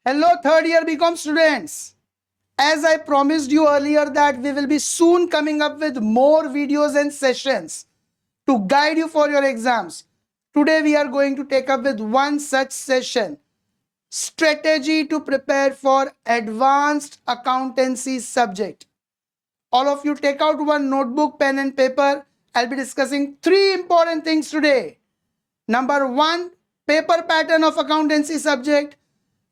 Hello third year BCom students. As I promised you earlier that we will be soon coming up with more videos and sessions to guide you for your exams. Today we are going to take up with one such session. Strategy to prepare for advanced accountancy subject. All of you take out one notebook, pen and paper. I'll be discussing three important things today. Number one, paper pattern of accountancy subject.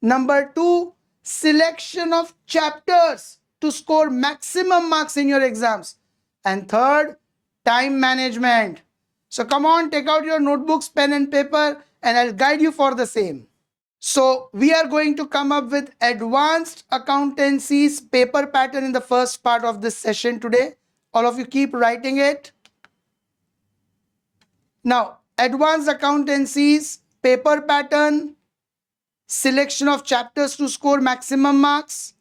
Number two, selection of chapters to score maximum marks in your exams. And third, time management. So come on, take out your notebooks, pen and paper, and I'll guide you for the same. So we are going to come up with advanced accountancy's paper pattern in the first part of this session today. All of you keep writing it. Now, advanced accountancy's paper pattern, selection of chapters to score maximum marks,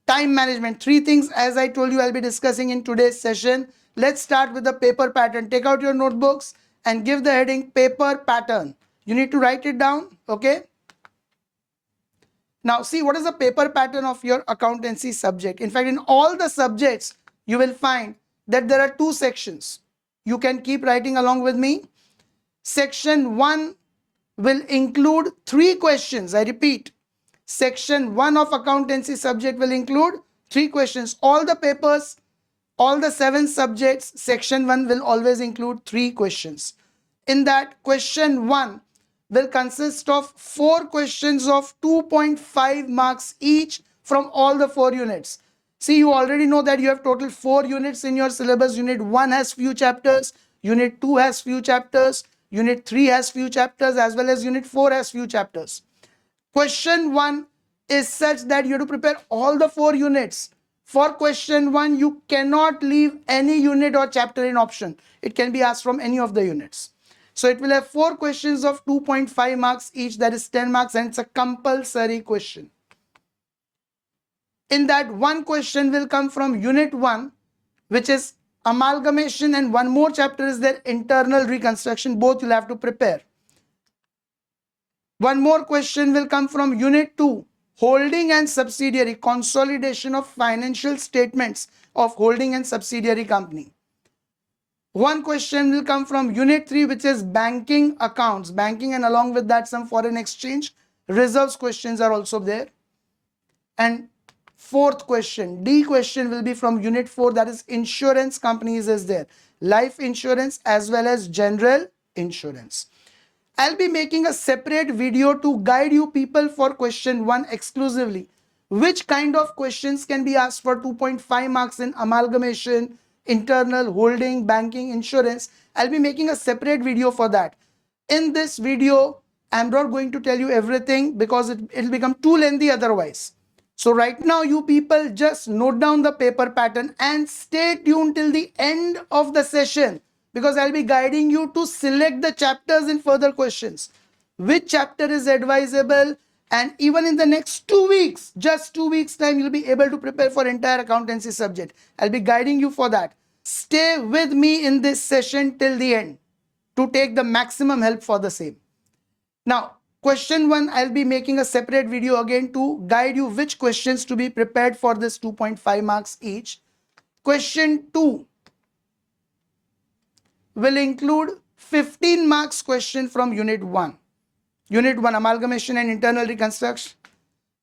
time management. Three things, as I told you, I'll be discussing in today's session. Let's start with the paper pattern. Take out your notebooks and give the heading paper pattern. You need to write it down, okay? Now, see what is the paper pattern of your accountancy subject. In fact, in all the subjects, you will find that there are two sections. You can keep writing along with me. Section 1 will include 3 questions. I repeat, section 1 of accountancy subject will include 3 questions. All the papers, all the 7 subjects, section 1 will always include 3 questions. In that, question 1 will consist of 4 questions of 2.5 marks each from all the 4 units. See, you already know that you have total 4 units in your syllabus. Unit 1 has few chapters, Unit 2 has few chapters, Unit 3 has few chapters, as well as Unit 4 has few chapters. Question 1 is such that you have to prepare all the 4 units. For question 1, you cannot leave any unit or chapter in option. It can be asked from any of the units. So it will have 4 questions of 2.5 marks each, that is 10 marks, and it's a compulsory question. In that, one question will come from Unit 1, which is amalgamation, and one more chapter is their internal reconstruction. Both you'll have to prepare. One more question will come from Unit 2, holding and subsidiary, consolidation of financial statements of holding and subsidiary company. One question will come from Unit 3, which is banking accounts, banking, and along with that some foreign exchange reserves questions are also there. And fourth question, D question, will be from Unit 4, that is insurance companies is there, life insurance as well as general insurance. I'll be making a separate video to guide you people for question 1 exclusively. Which kind of questions can be asked for 2.5 marks in amalgamation, internal, holding, banking, insurance. I'll be making a separate video for that. In this video, I'm not going to tell you everything because it'll become too lengthy otherwise. So right now, you people just note down the paper pattern and stay tuned till the end of the session, because I'll be guiding you to select the chapters in further questions. Which chapter is advisable, and even in the next 2 weeks, just 2 weeks time, you'll be able to prepare for entire accountancy subject. I'll be guiding you for that. Stay with me in this session till the end to take the maximum help for the same. Now, question 1, I'll be making a separate video again to guide you which questions to be prepared for this 2.5 marks each. Question 2 will include 15 marks question from Unit 1. Unit 1, amalgamation and internal reconstruction.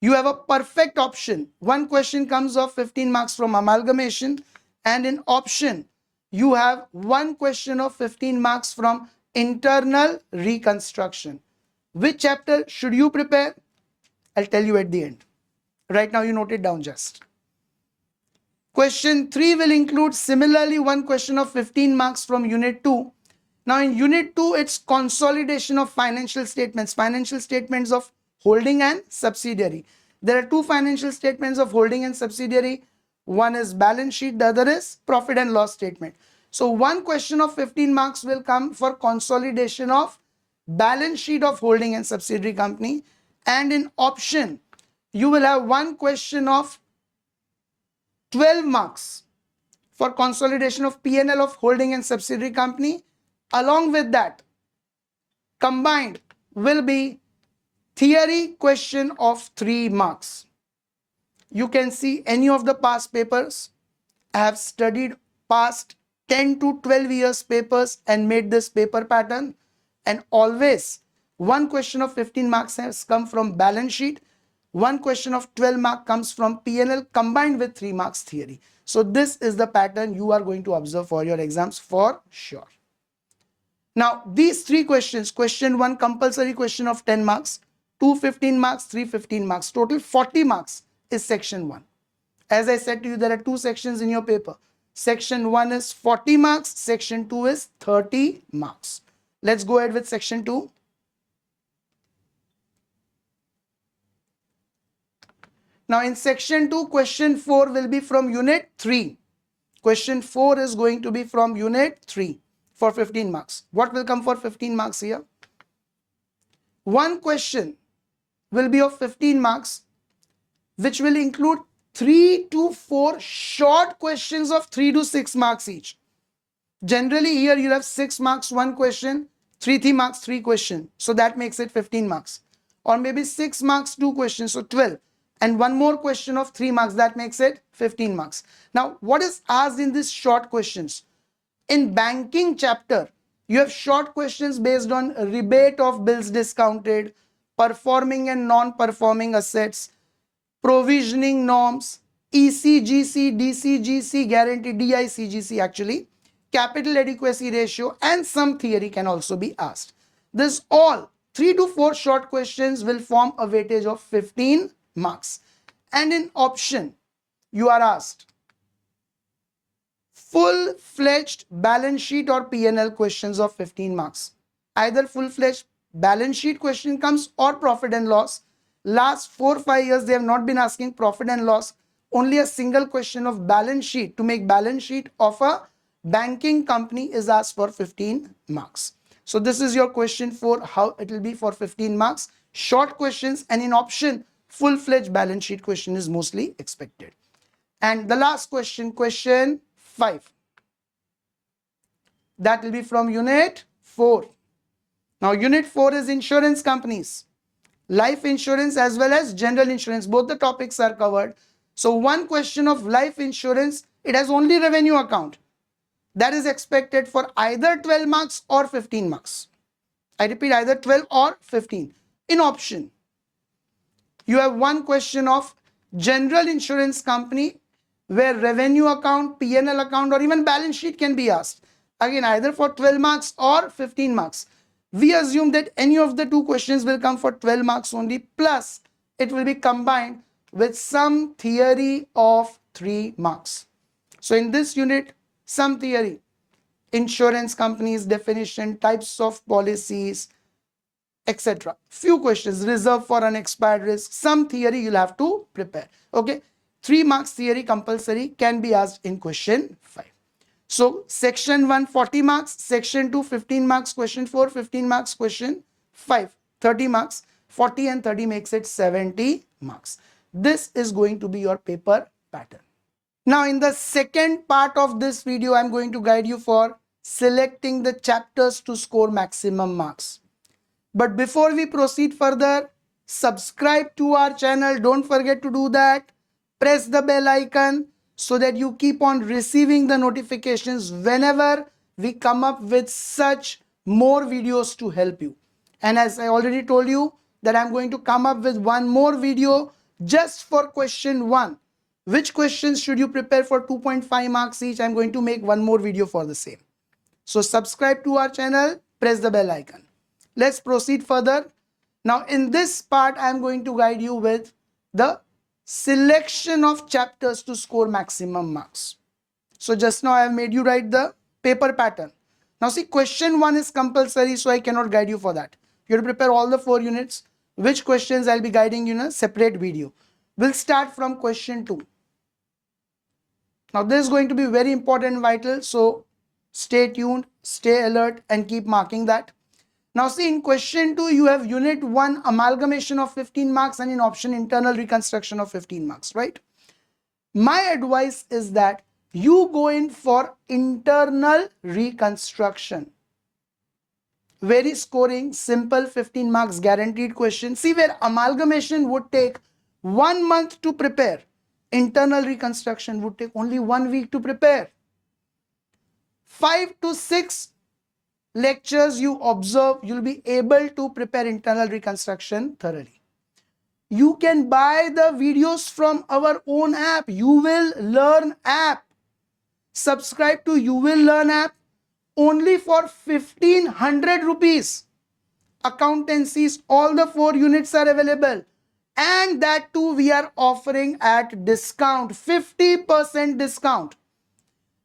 You have a perfect option. One question comes of 15 marks from amalgamation, and in option, you have one question of 15 marks from internal reconstruction. Which chapter should you prepare? I'll tell you at the end. Right now, you note it down just. Question 3 will include similarly one question of 15 marks from Unit 2. Now in Unit 2, it's consolidation of financial statements of holding and subsidiary. There are 2 financial statements of holding and subsidiary. One is balance sheet, the other is profit and loss statement. So one question of 15 marks will come for consolidation of balance sheet of holding and subsidiary company. And in option, you will have one question of 12 marks for consolidation of P&L of holding and subsidiary company. Along with that, combined will be Theory question of 3 marks. You can see any of the past papers. I have studied past 10 to 12 years papers and made this paper pattern, and always one question of 15 marks has come from balance sheet, one question of 12 mark comes from P&L combined with 3 marks theory. So this is the pattern you are going to observe for your exams for sure. Now these 3 questions, question 1 compulsory question of 10 marks, 2 15 marks, 3 15 marks, total 40 marks is section 1. As I said to you, there are 2 sections in your paper. Section 1 is 40 marks, section 2 is 30 marks. Let's go ahead with section 2. Now in section 2, question 4 will be from unit 3. Question 4 is going to be from unit 3 for 15 marks. What will come for 15 marks here? One question will be of 15 marks, which will include 3 to 4 short questions of 3 to 6 marks each. Generally here you have 6 marks, 1 question, 3 marks, 3 questions. So that makes it 15 marks. Or maybe 6 marks, 2 questions, so 12. And 1 more question of 3 marks, that makes it 15 marks. Now, what is asked in these short questions? In banking chapter, you have short questions based on rebate of bills discounted, performing and non-performing assets, provisioning norms, ECGC, DCGC, guarantee, DICGC actually, capital adequacy ratio, and some theory can also be asked. This all 3 to 4 short questions will form a weightage of 15 marks. And in option, you are asked full-fledged balance sheet or P&L questions of 15 marks. Either full-fledged balance sheet question comes or profit and loss. Last 4-5 years, they have not been asking profit and loss. Only a single question of balance sheet to make balance sheet of a banking company is asked for 15 marks. So this is your question for how it will be for 15 marks. Short questions, and in option, full-fledged balance sheet question is mostly expected. And the last question, question 5. That will be from unit 4. Now unit 4 is insurance companies. Life insurance as well as general insurance. Both the topics are covered. So one question of life insurance, it has only revenue account. That is expected for either 12 marks or 15 marks. I repeat, either 12 or 15. In option, you have one question of general insurance company where revenue account, P&L account, or even balance sheet can be asked. Again, either for 12 marks or 15 marks. We assume that any of the 2 questions will come for 12 marks only, plus it will be combined with some theory of 3 marks. So in this unit, some theory, insurance companies, definition, types of policies, etc. Few questions, reserve for unexpired risk, some theory you'll have to prepare. Okay, 3 marks theory compulsory can be asked in question 5. So section 1 40 marks, section 2 15 marks, question 4 15 marks, question 5 30 marks, 40 and 30 makes it 70 marks. This is going to be your paper pattern. Now in the second part of this video, I'm going to guide you for selecting the chapters to score maximum marks. But before we proceed further, subscribe to our channel. Don't forget to do that. Press the bell icon so that you keep on receiving the notifications whenever we come up with such more videos to help you. And as I already told you that I'm going to come up with one more video just for question 1. Which questions should you prepare for 2.5 marks each? I'm going to make one more video for the same. So subscribe to our channel, press the bell icon. Let's proceed further. Now in this part, I'm going to guide you with the selection of chapters to score maximum marks. So just now I have made you write the paper pattern. Now see, question 1 is compulsory, so I cannot guide you for that. You have to prepare all the 4 units. Which questions I'll be guiding you in a separate video. We'll start from question 2. Now this is going to be very important and vital, so stay tuned, stay alert and keep marking that. Now see, in question 2, you have unit 1 amalgamation of 15 marks and in option internal reconstruction of 15 marks, right? My advice is that you go in for internal reconstruction. Very scoring, simple 15 marks guaranteed question. See, where amalgamation would take 1 month to prepare, internal reconstruction would take only 1 week to prepare. 5 to 6 lectures you observe, you'll be able to prepare internal reconstruction thoroughly. You can buy the videos from our own app, You Will Learn app. Subscribe to You Will Learn app only for 1500 rupees. Accountancies, all the 4 units are available. And that too we are offering at discount, 50% discount.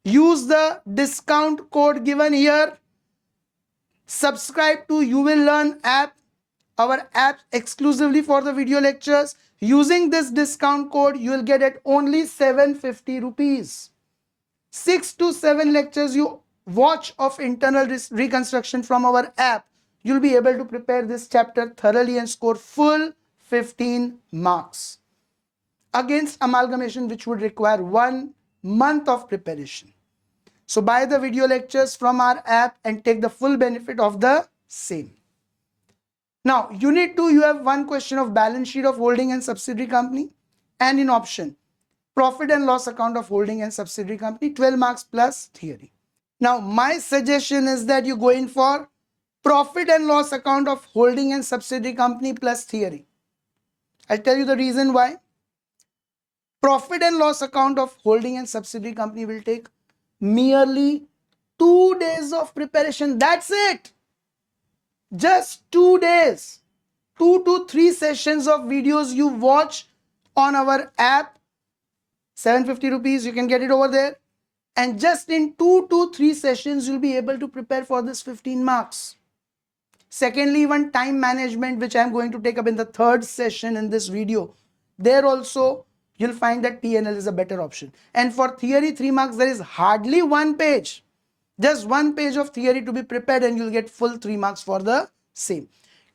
Use the discount code given here. Subscribe to You Will Learn app, our app exclusively for the video lectures. Using this discount code, you will get at only 750 rupees. 6 to 7 lectures you watch of internal reconstruction from our app, you'll be able to prepare this chapter thoroughly and score full 15 marks. Against amalgamation, which would require 1 month of preparation. So buy the video lectures from our app and take the full benefit of the same. Now, Unit 2, you have 1 question of balance sheet of holding and subsidiary company, and in option, profit and loss account of holding and subsidiary company, 12 marks plus theory. Now, my suggestion is that you go in for profit and loss account of holding and subsidiary company plus theory. I'll tell you the reason why. Profit and loss account of holding and subsidiary company will take merely 2 days of preparation. That's it. Just 2 days. 2 to 3 sessions of videos you watch on our app. 750 rupees, you can get it over there. And just in 2 to 3 sessions, you'll be able to prepare for this 15 marks. Secondly, even time management, which I'm going to take up in the 3rd session in this video. There also, you'll find that P&L is a better option. And for theory 3 marks, there is hardly 1 page. Just 1 page of theory to be prepared and you'll get full 3 marks for the same.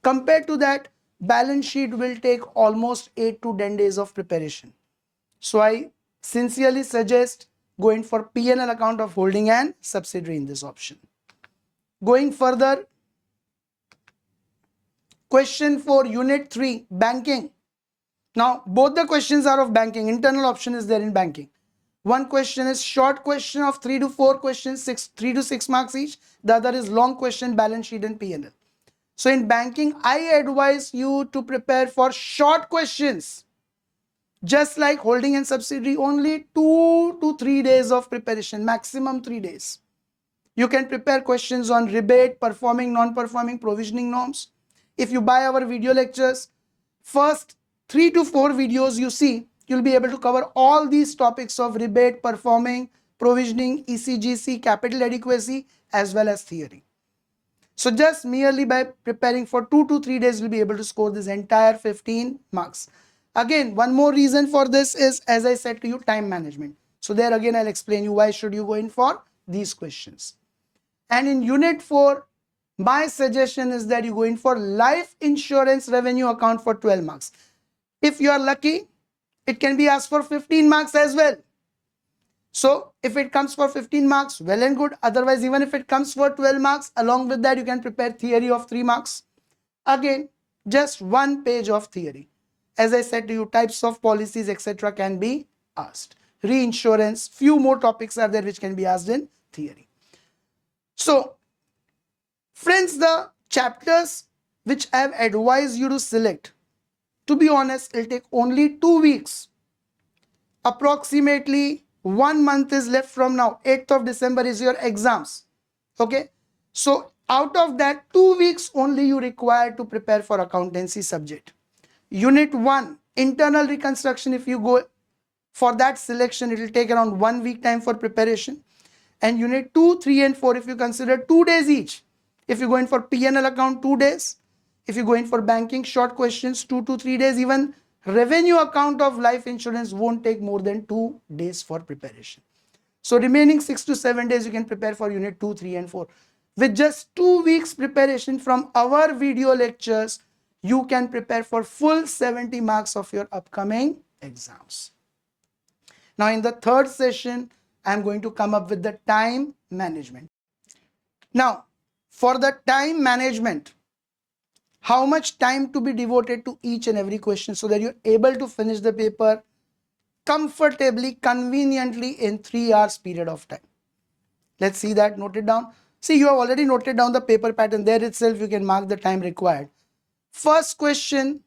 Compared to that, balance sheet will take almost 8 to 10 days of preparation. So I sincerely suggest going for P&L account of holding and subsidiary in this option. Going further, question for Unit 3, banking. Now, both the questions are of banking. Internal option is there in banking. 1 question is short question of 3 to 4 questions, 3 to 6 marks each. The other is long question, balance sheet and P&L. So in banking, I advise you to prepare for short questions. Just like holding and subsidiary, only 2 to 3 days of preparation, maximum 3 days. You can prepare questions on rebate, performing, non-performing, provisioning norms. If you buy our video lectures, first 3 to 4 videos you see, you'll be able to cover all these topics of rebate, performing, provisioning, ECGC, capital adequacy, as well as theory. So just merely by preparing for 2 to 3 days, you'll be able to score this entire 15 marks. Again, one more reason for this is, as I said to you, time management. So there again, I'll explain you why should you go in for these questions. And in Unit 4, my suggestion is that you go in for life insurance revenue account for 12 marks. If you are lucky, it can be asked for 15 marks as well. So if it comes for 15 marks, well and good. Otherwise, even if it comes for 12 marks, along with that, you can prepare theory of 3 marks. Again, just 1 page of theory. As I said to you, types of policies, etc. can be asked. Reinsurance, few more topics are there which can be asked in theory. So, friends, the chapters which I have advised you to select, to be honest, it will take only 2 weeks. Approximately 1 month is left from now. 8th of December is your exams. Okay. So, out of that, 2 weeks only you require to prepare for accountancy subject. Unit 1, internal reconstruction, if you go for that selection, it will take around 1 week time for preparation. And Unit 2, 3 and 4, if you consider 2 days each. If you go in for P&L account, 2 days. If you go in for banking, short questions, 2 to 3 days. Even revenue account of life insurance won't take more than 2 days for preparation. So remaining 6 to 7 days, you can prepare for Unit 2, 3 and 4. With just 2 weeks preparation from our video lectures, you can prepare for full 70 marks of your upcoming exams. Now in the 3rd session, I am going to come up with the time management. Now, For the time management, how much time to be devoted to each and every question so that you're able to finish the paper comfortably, conveniently in 3 hours period of time. Let's see that. Note it down. See, you have already noted down the paper pattern. There itself you can mark the time required. First question,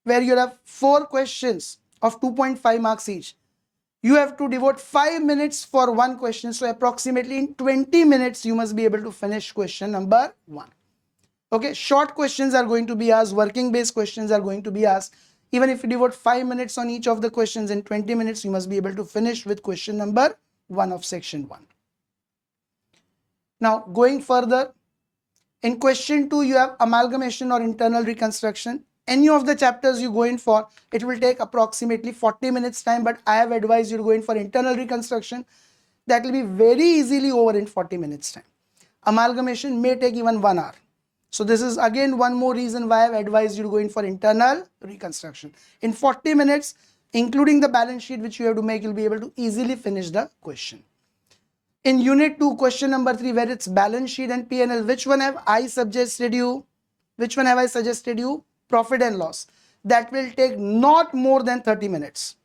where you have 4 questions of 2.5 marks each. You have to devote 5 minutes for one question. So approximately in 20 minutes, you must be able to finish question number 1. Okay, short questions are going to be asked, working based questions are going to be asked. Even if you devote 5 minutes on each of the questions, in 20 minutes, you must be able to finish with question number 1 of section 1. Now, going further, in question 2, you have amalgamation or internal reconstruction. Any of the chapters you go in for, it will take approximately 40 minutes time, but I have advised you to go in for internal reconstruction. That will be very easily over in 40 minutes time. Amalgamation may take even 1 hour. So this is again one more reason why I have advised you to go in for internal reconstruction. In 40 minutes, including the balance sheet which you have to make, you'll be able to easily finish the question. In unit 2, question number 3, where it's balance sheet and P&L, which one have I suggested you? Which one have I suggested you? Profit and loss. That will take not more than 30 minutes.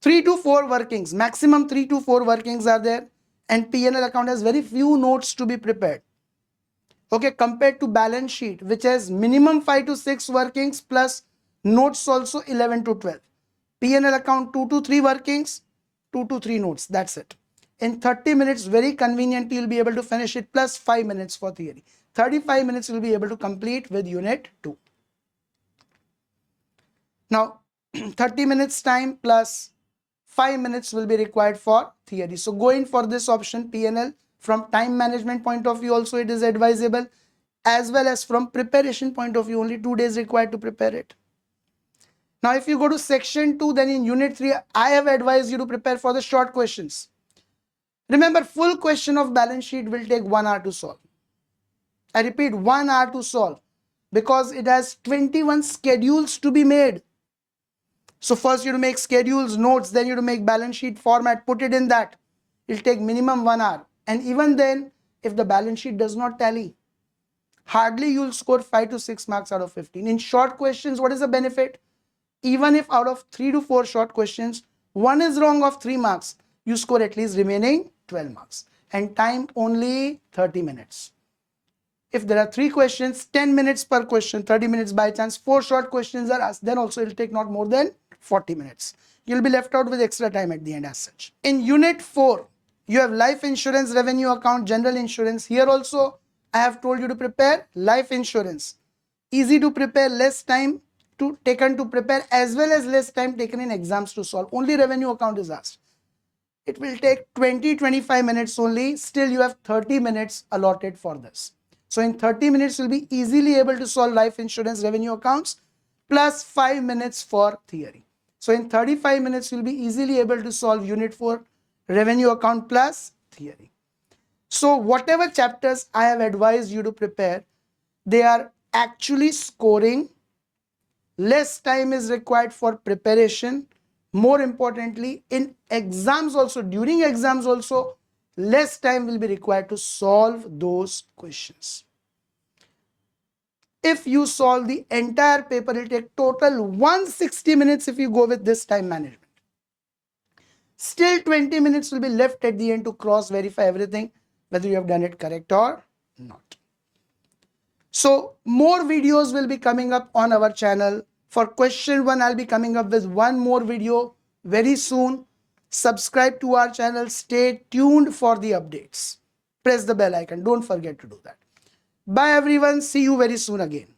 3 to 4 workings, maximum 3 to 4 workings are there, and P&L account has very few notes to be prepared. Okay, compared to balance sheet, which has minimum 5 to 6 workings plus notes also 11 to 12. P&L account 2 to 3 workings, 2 to 3 notes, that's it. In 30 minutes, very conveniently, you'll be able to finish it plus 5 minutes for theory. 35 minutes you'll be able to complete with unit 2. Now, 30 minutes time plus 5 minutes will be required for theory. So go in for this option, P&L. From time management point of view also it is advisable, as well as from preparation point of view, only 2 days required to prepare it. Now, if you go to section 2, then in unit 3, I have advised you to prepare for the short questions. Remember, full question of balance sheet will take 1 hour to solve. I repeat, 1 hour to solve, because it has 21 schedules to be made. So first you have to make schedules, notes, then you have to make balance sheet format, put it in that. It will take minimum 1 hour. And even then, if the balance sheet does not tally, hardly you will score 5 to 6 marks out of 15. In short questions, what is the benefit? Even if out of 3 to 4 short questions, 1 is wrong of 3 marks, you score at least remaining 12 marks. And time only 30 minutes. If there are 3 questions, 10 minutes per question, 30 minutes by chance, 4 short questions are asked, then also it will take not more than 40 minutes. You'll be left out with extra time at the end as such. In unit 4, you have life insurance, revenue account, general insurance. Here also, I have told you to prepare life insurance. Easy to prepare, less time taken to prepare, as well as less time taken in exams to solve. Only revenue account is asked. It will take 20-25 minutes only. Still, you have 30 minutes allotted for this. So in 30 minutes, you'll be easily able to solve life insurance, revenue accounts, plus 5 minutes for theory. So in 35 minutes, you'll be easily able to solve unit 4, revenue account plus theory. So whatever chapters I have advised you to prepare, they are actually scoring. Less time is required for preparation. More importantly, in exams also, during exams also, less time will be required to solve those questions. If you solve the entire paper, it will take total 160 minutes if you go with this time management. Still 20 minutes will be left at the end to cross-verify everything, whether you have done it correct or not. So more videos will be coming up on our channel. For question 1, I'll be coming up with one more video very soon. Subscribe to our channel. Stay tuned for the updates. Press the bell icon. Don't forget to do that. Bye everyone. See you very soon again.